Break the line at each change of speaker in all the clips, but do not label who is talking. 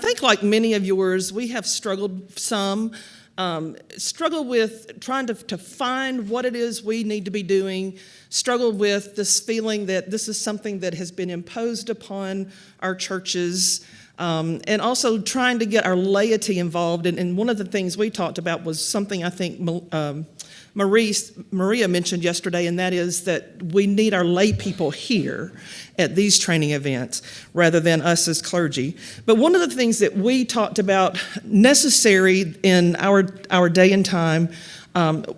think like many of yours, we have struggled with trying to find what it is we need to be doing, struggled with this feeling that this is something that has been imposed upon our churches, and also trying to get our laity involved. And one of the things we talked about was something I think Maria mentioned yesterday, and that is that we need our lay people here at these training events rather than us as clergy. But one of the things that we talked about necessary in our day and time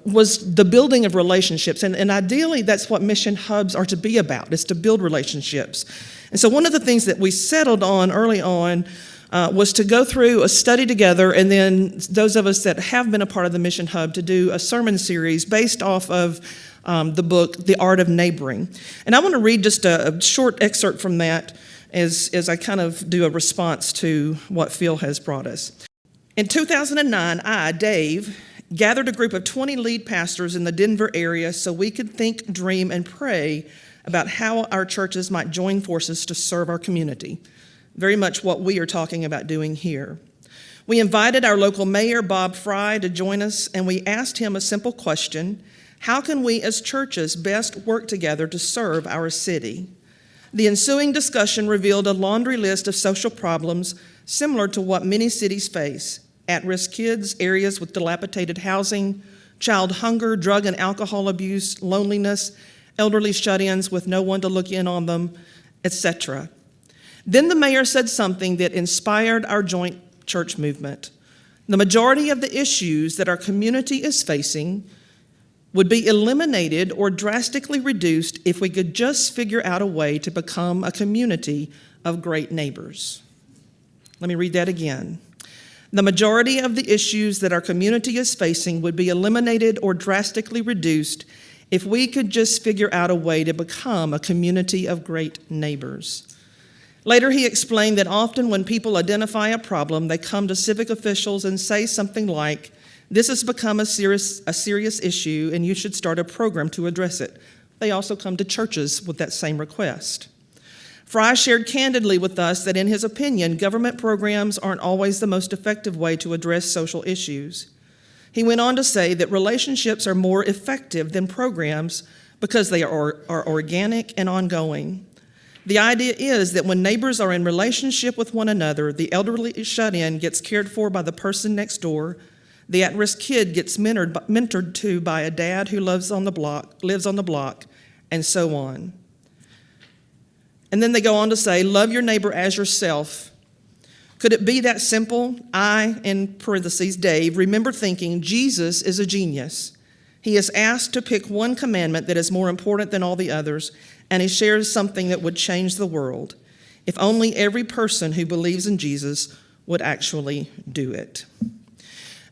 was the building of relationships. And ideally, that's what mission hubs are to be about, is to build relationships. And so one of the things that we settled on early on was to go through a study together, and then those of us that have been a part of the Mission Hub to do a sermon series based off of the book, The Art of Neighboring. And I want to read just a short excerpt from that as I kind of do a response to what Phil has brought us. In 2009, I, Dave, gathered a group of 20 lead pastors in the Denver area so we could think, dream, and pray about how our churches might join forces to serve our community. Very much what we are talking about doing here. We invited our local mayor, Bob Fry, to join us, and we asked him a simple question: how can we as churches best work together to serve our city? The ensuing discussion revealed a laundry list of social problems similar to what many cities face: at-risk kids, areas with dilapidated housing, child hunger, drug and alcohol abuse, loneliness, elderly shut-ins with no one to look in on them, etc. Then the mayor said something that inspired our joint church movement. The majority of the issues that our community is facing would be eliminated or drastically reduced if we could just figure out a way to become a community of great neighbors. Let me read that again. The majority of the issues that our community is facing would be eliminated or drastically reduced if we could just figure out a way to become a community of great neighbors. Later, he explained that often when people identify a problem, they come to civic officials and say something like, "This has become a serious issue and you should start a program to address it." They also come to churches with that same request. Fry shared candidly with us that in his opinion, government programs aren't always the most effective way to address social issues. He went on to say that relationships are more effective than programs because they are organic and ongoing. The idea is that when neighbors are in relationship with one another, the elderly shut-in gets cared for by the person next door, the at-risk kid gets mentored to by a dad who lives on the block, and so on. And then they go on to say, love your neighbor as yourself. Could it be that simple? I, in parentheses, Dave, remember thinking Jesus is a genius. He is asked to pick one commandment that is more important than all the others, and he shares something that would change the world. If only every person who believes in Jesus would actually do it.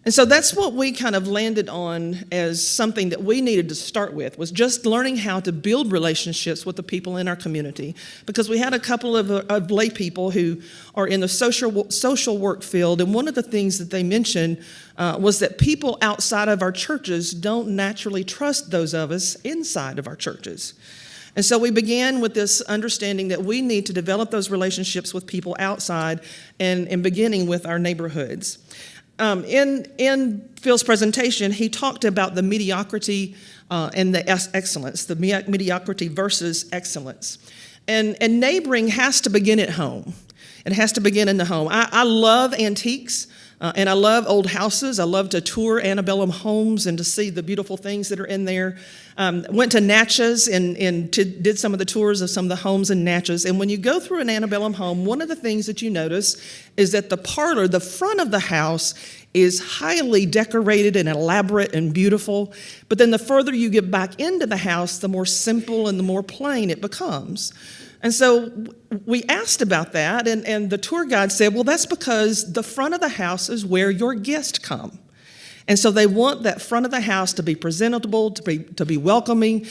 And so that's what we kind of landed on as something that we needed to start with, was just learning how to build relationships with the people in our community. Because we had a couple of lay people who are in the social work field, and one of the things that they mentioned was that people outside of our churches don't naturally trust those of us inside of our churches. And so we began with this understanding that we need to develop those relationships with people outside and beginning with our neighborhoods. In Phil's presentation, he talked about the mediocrity and the excellence, the mediocrity versus excellence. And neighboring has to begin at home. It has to begin in the home. I love antiques. And I love old houses. I love to tour antebellum homes and to see the beautiful things that are in there. Went to Natchez and did some of the tours of some of the homes in Natchez. And when you go through an antebellum home, one of the things that you notice is that the parlor, the front of the house, is highly decorated and elaborate and beautiful. But then the further you get back into the house, the more simple and the more plain it becomes. And so we asked about that, and the tour guide said, well, that's because the front of the house is where your guests come. And so they want that front of the house to be presentable, to be welcoming,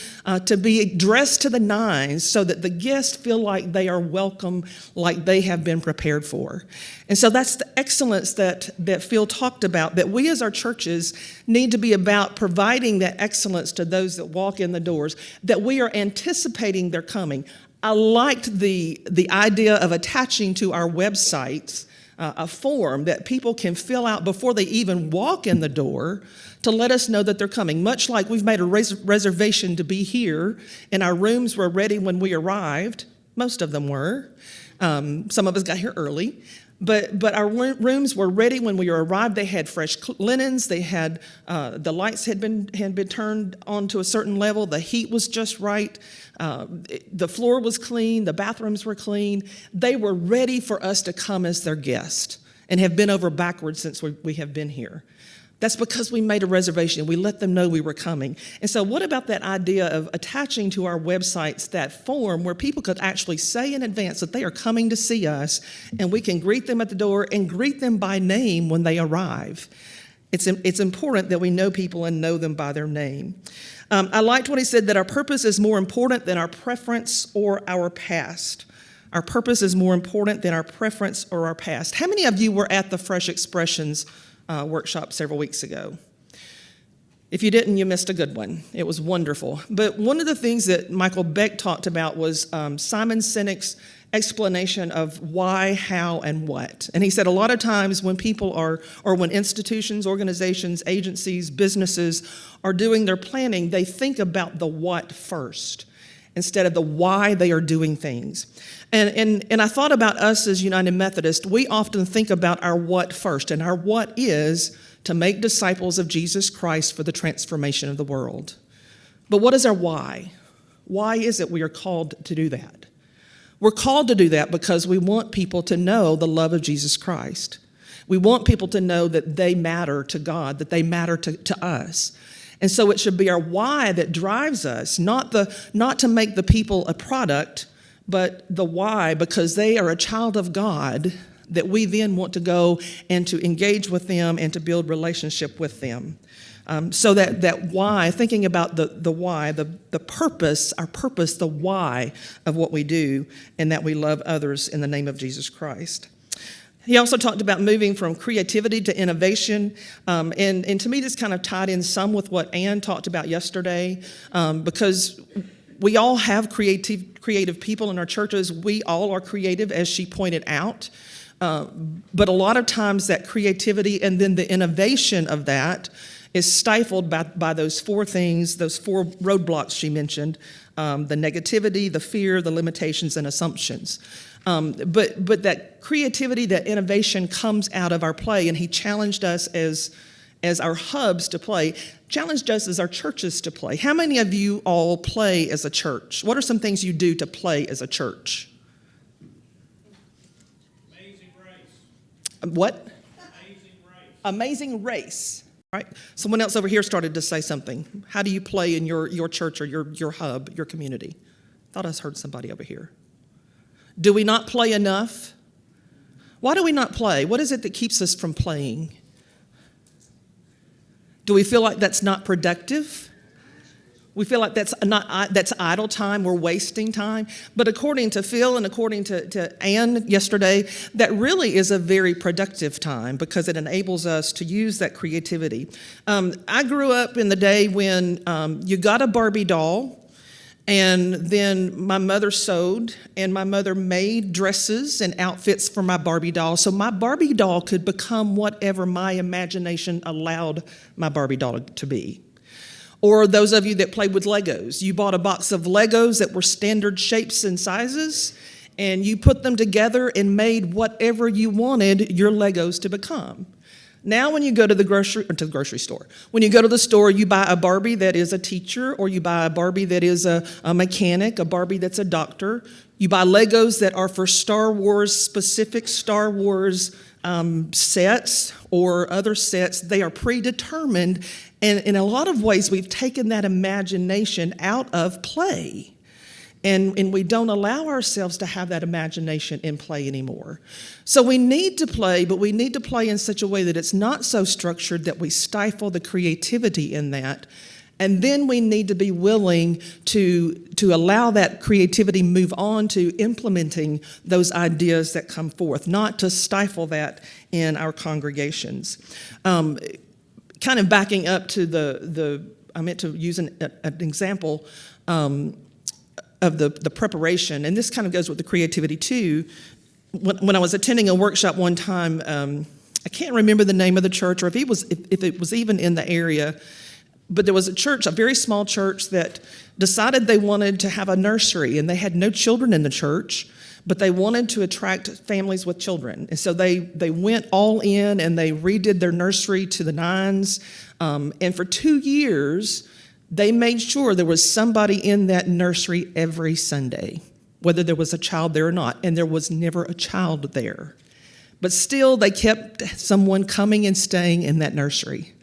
to be dressed to the nines so that the guests feel like they are welcome, like they have been prepared for. And so that's the excellence that Phil talked about, that we as our churches need to be about providing that excellence to those that walk in the doors, that we are anticipating their coming. I liked the idea of attaching to our websites a form that people can fill out before they even walk in the door to let us know that they're coming. Much like we've made a reservation to be here, and our rooms were ready when we arrived. Most of them were. Some of us got here early. But our rooms were ready when we arrived. They had fresh linens. They had the lights had been turned on to a certain level. The heat was just right. The floor was clean. The bathrooms were clean. They were ready for us to come as their guest and have been over backwards since we have been here. That's because we made a reservation. We let them know we were coming. And so what about that idea of attaching to our websites that form where people could actually say in advance that they are coming to see us, and we can greet them at the door and greet them by name when they arrive? It's important that we know people and know them by their name. I liked what he said, that our purpose is more important than our preference or our past. Our purpose is more important than our preference or our past. How many of you were at the Fresh Expressions workshop several weeks ago? If you didn't, you missed a good one. It was wonderful. But one of the things that Michael Beck talked about was Simon Sinek's explanation of why, how, and what. And he said a lot of times when people are, or when institutions, organizations, agencies, businesses are doing their planning, they think about the what first instead of the why they are doing things. And I thought about us as United Methodist. We often think about our what first, and our what is to make disciples of Jesus Christ for the transformation of the world. But what is our why? Why is it we are called to do that? We're called to do that because we want people to know the love of Jesus Christ. We want people to know that they matter to God, that they matter to us. And so it should be our why that drives us, not to make the people a product, but the why, because they are a child of God, that we then want to go and to engage with them and to build relationship with them. So that why, thinking about the why, the purpose, our purpose, the why of what we do, and that we love others in the name of Jesus Christ. He also talked about moving from creativity to innovation, and to me this kind of tied in some with what Ann talked about yesterday, because we all have creative people in our churches. We all are creative, as she pointed out, but a lot of times that creativity and then the innovation of that is stifled by those four things, those four roadblocks she mentioned, the negativity, the fear, the limitations, and assumptions. But that creativity, that innovation comes out of our play, and he challenged us as our hubs to play, challenged us as our churches to play. How many of you all play as a church? What are some things you do to play as a church?
Amazing race.
What?
Amazing race.
Amazing race. Right? Someone else over here started to say something. How do you play in your church or your hub, your community? Thought I heard somebody over here. Do we not play enough? Why do we not play? What is it that keeps us from playing? Do we feel like that's not productive? We feel like that's idle time, we're wasting time. But according to Phil and according to Ann yesterday, that really is a very productive time because it enables us to use that creativity. I grew up in the day when you got a Barbie doll, and then my mother sewed, and my mother made dresses and outfits for my Barbie doll, so my Barbie doll could become whatever my imagination allowed my Barbie doll to be. Or those of you that played with Legos, you bought a box of Legos that were standard shapes and sizes, and you put them together and made whatever you wanted your Legos to become. Now when you go to the grocery store, when you go to the store, you buy a Barbie that is a teacher, or you buy a Barbie that is a mechanic, a Barbie that's a doctor. You buy Legos that are for Star Wars, specific Star Wars sets or other sets. They are predetermined, and in a lot of ways we've taken that imagination out of play. And we don't allow ourselves to have that imagination in play anymore. So we need to play, but we need to play in such a way that it's not so structured that we stifle the creativity in that. And then we need to be willing to allow that creativity move on to implementing those ideas that come forth, not to stifle that in our congregations. Kind of backing up to I meant to use an example of the preparation, and this kind of goes with the creativity too. when I was attending a workshop one time, I can't remember the name of the church or if it was even in the area, but there was a church, a very small church, that decided they wanted to have a nursery, and they had no children in the church, but they wanted to attract families with children. And so they went all in and they redid their nursery to the nines. And for 2 years, they made sure there was somebody in that nursery every Sunday, whether there was a child there or not. And there was never a child there. But still, they kept someone coming and staying in that nursery.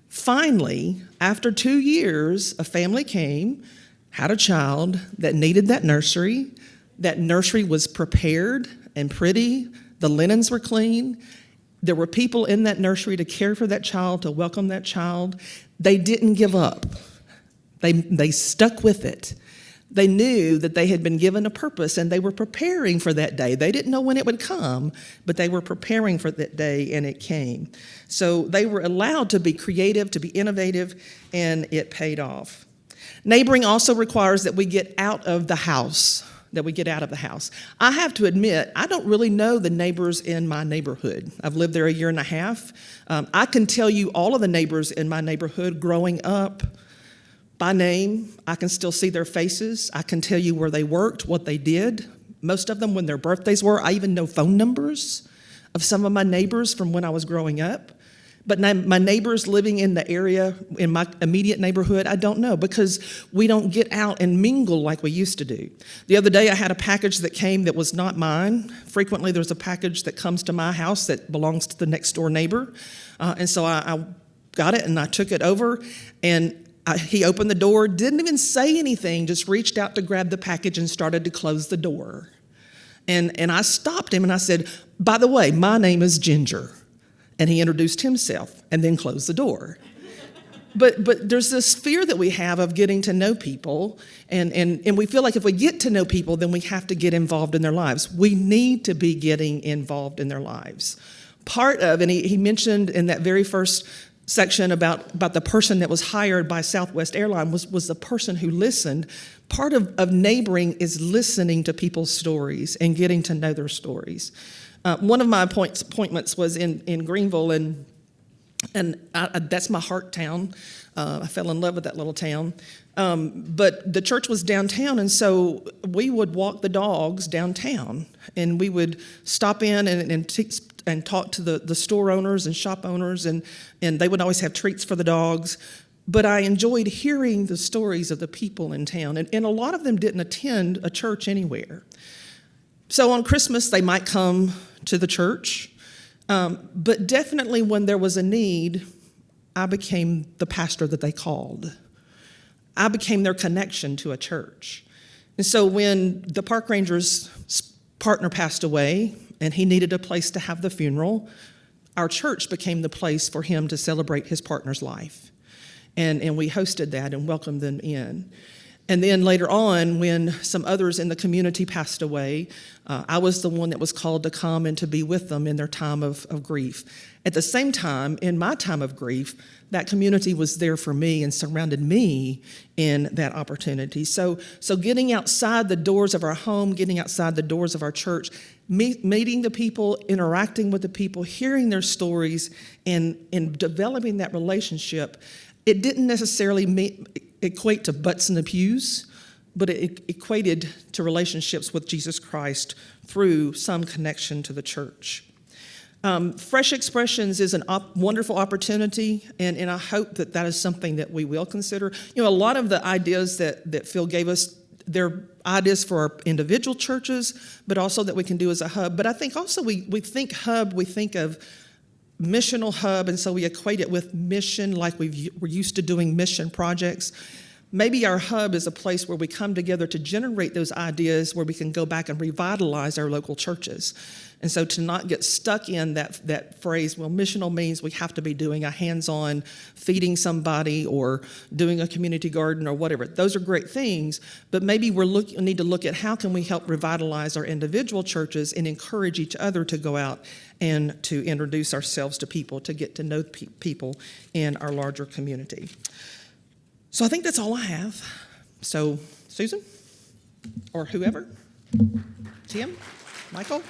Finally, after 2 years, a family came, had a child that needed that nursery. That nursery was prepared and pretty. The linens were clean. There were people in that nursery to care for that child, to welcome that child. They didn't give up. They stuck with it. They knew that they had been given a purpose, and they were preparing for that day. They didn't know when it would come, but they were preparing for that day, and it came. So they were allowed to be creative, to be innovative, and it paid off. Neighboring also requires that we get out of the house. I have to admit, I don't really know the neighbors in my neighborhood. I've lived there a year and a half. I can tell you all of the neighbors in my neighborhood growing up by name. I can still see their faces. I can tell you where they worked, what they did. Most of them, when their birthdays were. I even know phone numbers of some of my neighbors from when I was growing up. But my neighbors living in the area, in my immediate neighborhood, I don't know, because we don't get out and mingle like we used to do. The other day I had a package that came that was not mine. Frequently there's a package that comes to my house that belongs to the next door neighbor. And so I got it and I took it over, and he opened the door, didn't even say anything, just reached out to grab the package and started to close the door. And I stopped him and I said, "By the way, my name is Ginger." And he introduced himself and then closed the door. But there's this fear that we have of getting to know people, and we feel like if we get to know people, then we have to get involved in their lives. We need to be getting involved in their lives. Part of, and he mentioned in that very first section about the person that was hired by Southwest Airlines was the person who listened. Part of neighboring is listening to people's stories and getting to know their stories. One of my appointments was in Greenville, and that's my heart town. I fell in love with that little town. But the church was downtown, and so we would walk the dogs downtown, and we would stop in and talk to the store owners and shop owners, and they would always have treats for the dogs. But I enjoyed hearing the stories of the people in town, and a lot of them didn't attend a church anywhere. So on Christmas, they might come to the church, but definitely when there was a need, I became the pastor that they called. I became their connection to a church. And so when the park ranger's partner passed away and he needed a place to have the funeral, our church became the place for him to celebrate his partner's life. And we hosted that and welcomed them in. And then later on, when some others in the community passed away, I was the one that was called to come and to be with them in their time of grief. At the same time, in my time of grief, that community was there for me and surrounded me in that opportunity. So getting outside the doors of our home, getting outside the doors of our church, meeting the people, interacting with the people, hearing their stories, and developing that relationship, it didn't necessarily equate to butts in the pews, but it equated to relationships with Jesus Christ through some connection to the church. Fresh Expressions is a wonderful opportunity, and I hope that is something that we will consider. You know, a lot of the ideas that Phil gave us, they're ideas for our individual churches, but also that we can do as a hub. But I think also we think hub, we think of missional hub, and so we equate it with mission, like we're used to doing mission projects. Maybe our hub is a place where we come together to generate those ideas where we can go back and revitalize our local churches. And so to not get stuck in that phrase, well, missional means we have to be doing a hands-on feeding somebody or doing a community garden or whatever. Those are great things, but maybe we need to look at how can we help revitalize our individual churches and encourage each other to go out and to introduce ourselves to people, to get to know people in our larger community. So I think that's all I have. So Susan, or whoever, Tim? Michael?